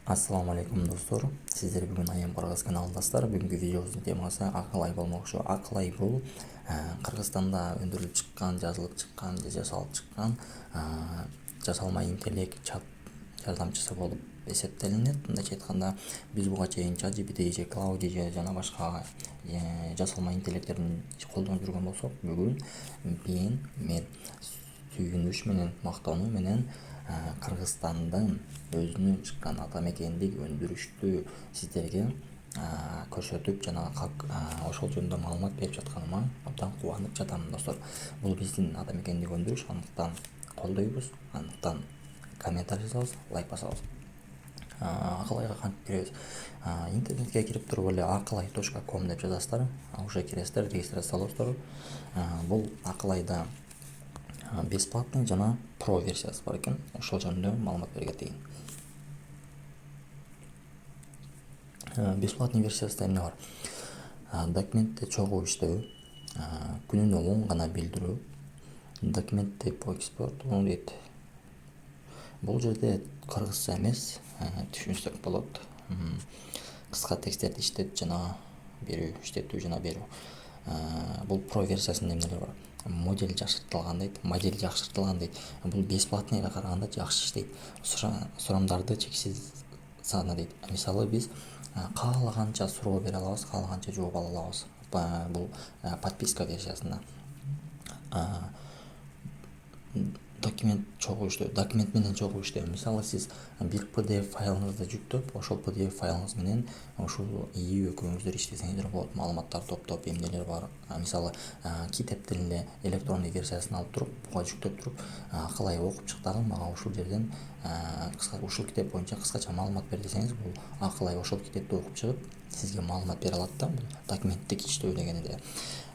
Ассаламу алейкум достор. Сиздер бүгүн Аян Кыргыз каналындасыздар. Бүгүнкү видеобуздун темасы акыл ай болмокчу. Акыл ай бул Кыргызстанда өндүрүлүп чыккан, жазылып чыккан же жасалып чыккан жасалма интеллект чат жардамчысы болуп эсептелинет. Мындайча айтканда, биз буга чейин ChatGPT же Claude же жана башка жасалма интеллекттерин колдонуп жүргөн болсок, бүгүн мен сүйүнүч менен мактануу менен Кыргызстандын өзүнүн чыккан ата мекендик өндүрүштү сиздерге көрсөтүп жана ошол жөнүндө маалымат берип жатканыма абдан кубанып жатам достор. Бул биздин ата мекендик өндүрүш, андыктан колдойбуз, андыктан комментарий жазабыз, лайк басабыз. Акыл айга кантип киребиз? Интернетке кирип туруп эле aklay.com деп жазасыздар, ошо киресиздер, регистрациялоосуздар. Бул акыл айда бесплатный жана про версиясы бар экен. Ошол жөнүндө маалымат бере кетейин. Бесплатный версиясында эмне бар? Документти чогуу иштөө, күнүнө 10 гана билдирүү, документти по экспорту дейт. Бул жерде кыргызча эмес, түшүнсөк болот. Кыска тексттерди иштетүү жана берүү. Бул про версиясында эмнелер бар? Модель жакшыртылган дейт. Бул бесплатныйга караганда жакшы иштейт. Сурамдарды чексиз саны дейт. Мисалы биз каалаганча суроо бере алабыз, каалаганча жооп ала алабыз. Бул подписка версиясында. Документ менен чогуу иштөө. Мисалы сиз бир PDF файлыңызды жүктөп, ошол PDF файлыңыз менен ушул экөөңүздөр иштесеңиздер болот. Маалыматтарды топтоп, эмнелер бар. Мисалы китептин эле электрондук версиясын алып туруп, буга жүктөп туруп, акыл ай окуп чык дагы мага ушул жерден ушул китеп боюнча кыскача маалымат бер десеңиз, бул акыл ай ошол китепти окуп чыгып, сизге маалымат бере алат да. Бул документтик иштөө дегени эле.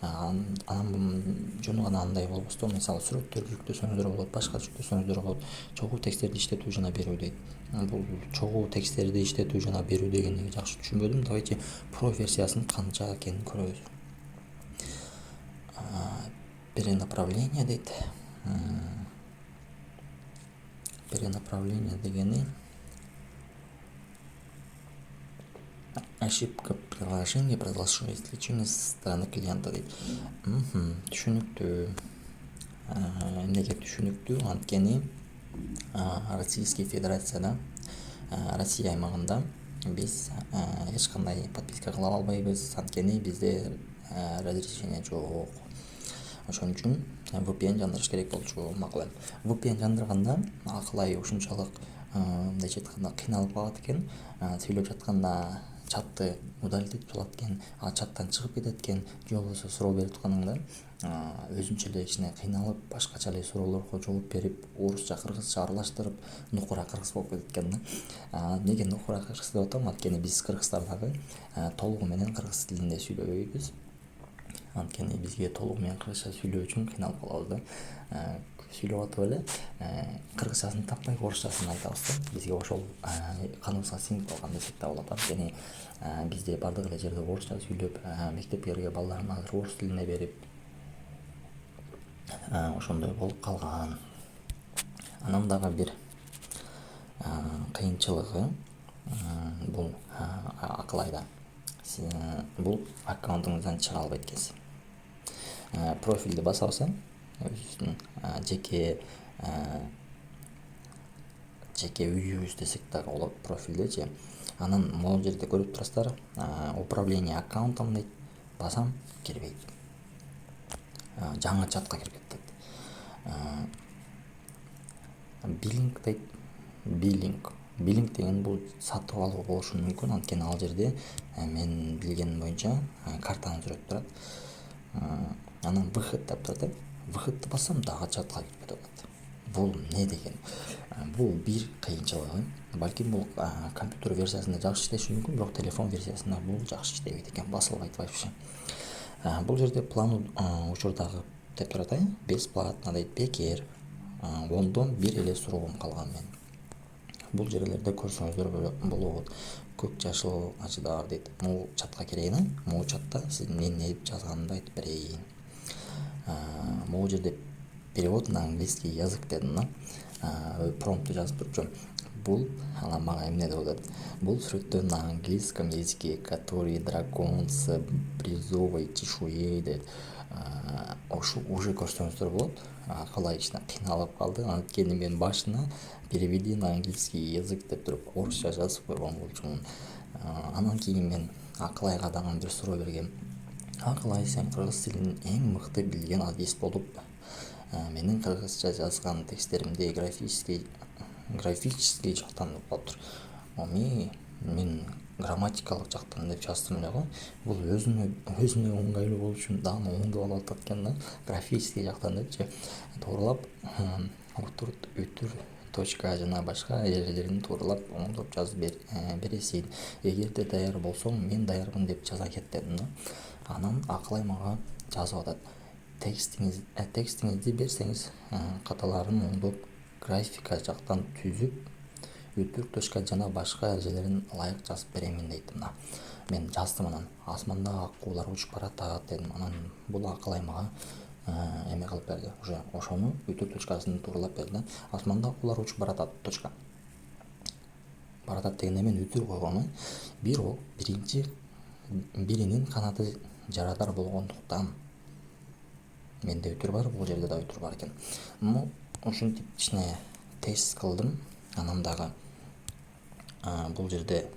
Анан жөнү гана андай болбостон, мисалы сүрөттөр жүктөсөңүздөр болот, башка жүктөсөңүздөр болот. Чогуу тексттерди иштетүү жана берүү дейт. Бул чогуу тексттерди иштетүү жана берүү дегенди жакшы түшүнбөдүм. Давайте про версиясын канча экенин көрөбүз. Перенаправление дейт. Перенаправление дегени ошибка приложения произошла исключительно со стороны клиента дейт. Түшүнүктүү. Эмнеге түшүнүктүү? Анткени Российский Федерацияда, Россия аймагында биз эч кандай подписка кыла албайбыз, анткени бизде разрешение жок. Ошон үчүн VPN жандырыш керек болчу. Макул. VPN жандырганда акыл ай ушунчалык мындайча айтканда кыйналып калат экен. Сүйлөп жатканда чатты удалить этип салат экен, чаттан чыгып кетет экен, же болбосо суроо берип атканыңда өзүнчө эле кичине кыйналып, башкача эле суроолорго жооп берип, орусча кыргызча аралаштырып, нукура кыргыз болуп кетет экен да. Неге нукура кыргыз деп атам? Анткени биз кыргыздар дагы толугу менен кыргыз тилинде сүйлөбөйбүз. Анткени бизге толугу менен кыргызча сүйлөө үчүн кыйналып калабыз да. Сүйлөп атып эле кыргызчасын таппай орусчасын айтабыз да. Бизге ошол каныбызга сиңип калган десек да болот. Анткени бизде бардык эле жерде орусча сүйлөп, мектептерге балдарына азыр орус тилинде берип, ошондой болуп калган. Анан дагы бир кыйынчылыгы бул акыл айда. Бул аккаунтуңуздан чыга албайт экенсиз. Профилди басабыз, өзүбүздүн жеке үйүбүз десек дагы болот, профилдечи. Анан могул жерде көрүп турасыздар, управление аккаунтом дейт. Басам, кирбейт. Жаңы чатка кирип кетет. Биллинг дейт. Биллинг деген бул сатып алуу болушу мүмкүн, анткени ал жерде мен билгеним боюнча картаны сүрөт турат. Анан выход деп турат. Выходду бассам, дагы чатка кирип кетип атат. Бул эмне деген? Бул бир кыйынчылыгы. Балким бул компьютер версиясында жакшы иштеши мүмкүн, бирок телефон версиясында бул жакшы иштебейт экен, басылып айтпайбызчы. Бул жерде план учурдагы деп турат, бесплатно дейт, бекер. 10дон 1 эле суроом калган мен. Бул жерлерде көрсөңүздөр болот. Көк жашыл ажыдар дейт. Могу чатка кирейин, могу чатта сиз мен эмне деп жазганымды айтып берейин. Могу жерде перевод на английский язык дедим да. Промптты жазып турчу. Бул анан мага эмне деп атат. Бул сүрөттө на английском языке, который дракон с бирюзовой чешуей деп. Ошо уже көрсөңүздөр болот. Калай кичине кыйналып калды. Анткени мен башына переведи на английский язык деп туруп орусча жазып койгон болчумун. Анан кийин мен Акылайга дагы бир суроо бергем. Акылай, сен кыргыз тилин эң мыкты билген адист болуп, менин кыргызча жазган тексттеримди графический жактан болуптур. Мен грамматикалык жактан деп жаздым эле го. Бул өзүнө ыңгайлуу болуш үчүн дагы оңдоп алып атат экен да. Графический жактан депчи. Тууралап үтүр точка жана башка ээлерин тууралап оңдоп жазып бересиң. Эгерде даяр болсоң, мен даярмын деп жаза кет дедим да. Анан Акылай мага жазып атат. Текстиңизди берсеңиз, каталарын оңдоп, графика жактан түзүп, үтүр точка жана башка эрежелерин ылайык жазып беремин дейт мына. Мен жаздым анан. Асманда акуулар учуп баратат дедим. Анан бул Акылай мага эме кылып берди. Уже ошону үтүр точкасын тууралап берди да. Асманда акуулар учуп баратат точка. Баратат дегенде мен үтүр койгом. Бирок биринин канаты жарадар болгондуктан менде үтүр бар, бул жерде да үтүр бар экен. Ушинтип кичине тест кылдым. Анан дагы бул жерде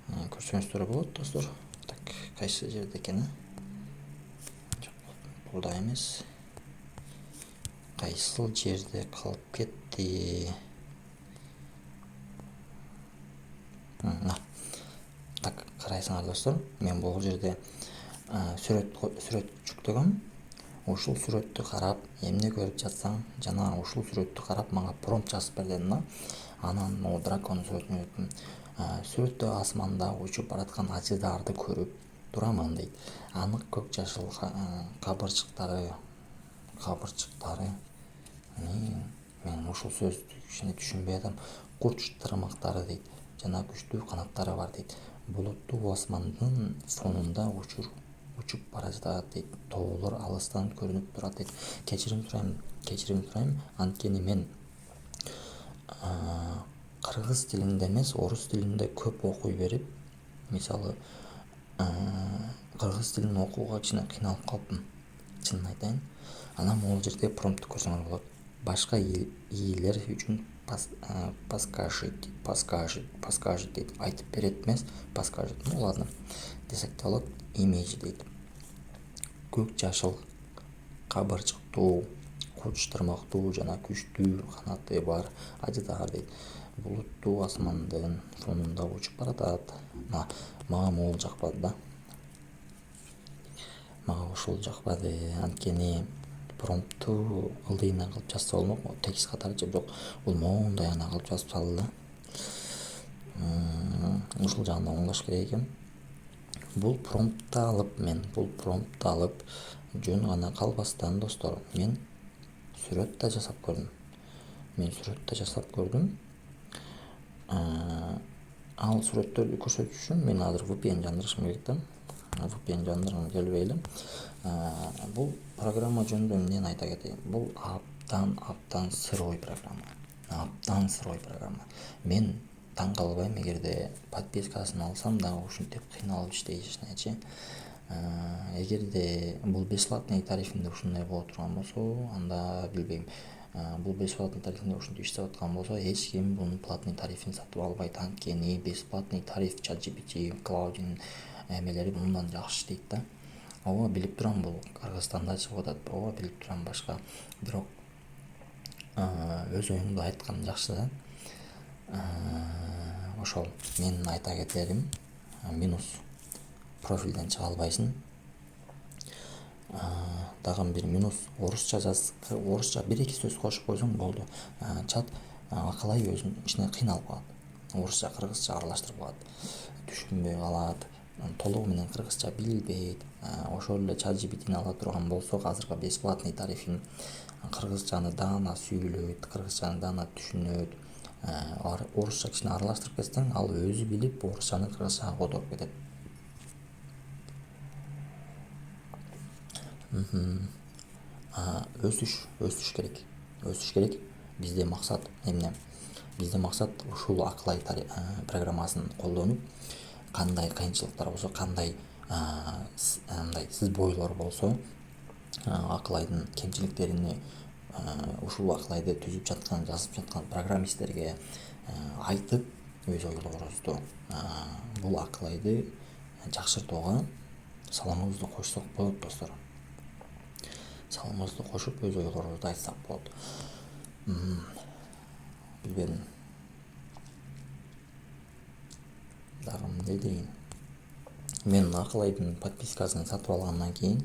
көрсөңүздөр болот достор. Так, кайсы жерде экен? Бул да эмес. Кайсыл жерде калып кетти? Так, карайсыңар достор. Мен бул жерде сүрөт жүктөгөм. Ушул сүрөттү карап, эмне көрүп жатсаң, жана ушул сүрөттү карап мага промпт жазып бер дедим да. Анан могу дракон сүрөтүнө өттүм. Сүрөттө асманда учуп бараткан ажыдарды көрүп турамын дейт. Анык көк жашыл кабырчыктары. Мен ушул сөздү кичине түшүнбөй атам. Курч тырмактары дейт. Жана күчтүү канаттары бар дейт. Булуттуу асмандын фонунда учуп бара жатат дейт. Тоолор алыстан көрүнүп турат дейт. Кечирим сурайм. Анткени мен кыргыз тилинде эмес, орус тилинде көп окуй берип, мисалы, кыргыз тилин окууга кичине кыйналып калыптым. Чынын айтайын. Анан могул жерде промптту көрсөңөр болот. Башка иилер үчүн подскажет дейт. Айтып берет эмес, подскажет. Ладно. Десек те болот. Имеji дейт. Көк жашыл, кабырчыктуу, курч тырмактуу жана күчтүү канаты бар ажыдаар дейт. Булуттуу асмандын фонунда учуп баратат. Мага могул жакпады да. Мага ушул жакпады. Анткени промптту ылдыйына кылып жазса болмок, текст катары же, бирок бул моундай ана кылып жазып салды да. Ушул жагында оңдош керек экен. Бул промптту алып, жөн гана калбастан достор, мен сүрөт да жасап көрдүм. Ал сүрөттөрдү көрсөтүш үчүн мен азыр VPN жандырышым керек да. VPN жандыргым келбей эле. Бул программа жөнүндө эмнени айта кетейин? Бул аптан сырой программа. Мен таң калбайм эгерде подпискасын алсам да ушинтип кыйналып иштешинечи. Эгерде бул бесплатный тарифинде ушундай боло турган болсо, анда билбейм. Бул бесплатный тарифинде ушинтип иштеп аткан болсо, эч ким бунун платный тарифин сатып албайт. Анткени бесплатный тариф ChatGPT, Cloud'нун эмелери мындан жакшы иштейт да. Ооба, билип турам, бул Кыргызстанда чыгып атат. Ооба, билип турам башка. Бирок өз оюңду айткан жакшы да. Ошол менин айта кетерим. Минус профилден чыга албайсың. Дагы бир минус, орусча орусча 1-2 сөз кошуп койсоң болду. Чат Акылай өзүнүн ичине кыйналып калат. Орусча, кыргызча аралаштырып калат. Түшүнбөй калат. Толугу менен кыргызча билбейт. Ошол эле ChatGPT'ни ала турган болсок, азыркы бесплатный тарифин кыргызчаны даана сүйлөйт, кыргызчаны даана түшүнөт. Орусча кичине аралаштырып кетсең, ал өзү билип орусчаны кыргызчага которуп кетет. Өсүш керек. Бизде максат эмне? Бизде максат ушул Акылай программасын колдонуп, кандай кыйынчылыктар болсо, кандай мындай бойлор болсо, Акылайдын кемчиликтерини ушул Акылайды түзүп жаткан, жазып жаткан программисттерге айтып, өз ойлорубузду бул Акылайды жакшыртууга салымыбызды кошсок болот достор. Салымыбызды кошуп, өз ойлорубузду айтсак болот. Билбедим. Дагы эмне дейин? Мен Акылайдын подпискасын сатып алгандан кийин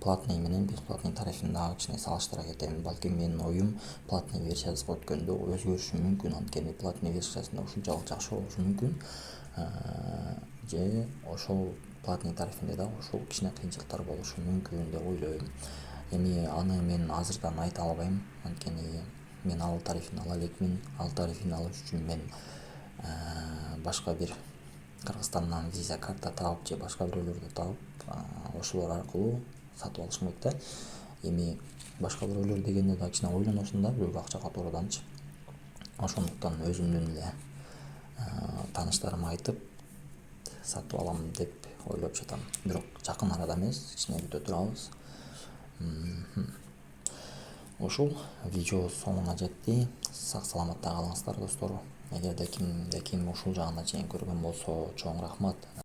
платный менен бесплатный тарифин дагы кичине салыштыра кетем. Балким менин оюм платный версиясына өткөндө өзгөрүшү мүмкүн, анткени платный версиясында ушунчалык жакшы болушу мүмкүн. Же ошол платный тарифинде дагы ушул кичине кыйынчылыктар болушу мүмкүн деп ойлойм. Эми аны мен азырдан айта албайм, анткени мен ал тарифин ала элекмин. Ал тарифин алыш үчүн мен башка бир Кыргызстандан виза карта таап же башка бирөөлөрдү таап, ошолор аркылуу сатып алышым керек да. Эми башка бирөөлөр дегенде да кичине ойлоносуң да, бирөөгө акча катуураданчы. Ошондуктан өзүмдүн эле тааныштарыма айтып сатып алам деп ойлоп жатам. Бирок жакын арада эмес, кичине күтө турабыз. Ушул видео соңуна жетти. Сак саламатта калыңыздар достор. Эгерде кимде ким ушул жагына чейин көргөн болсо, чоң рахмат.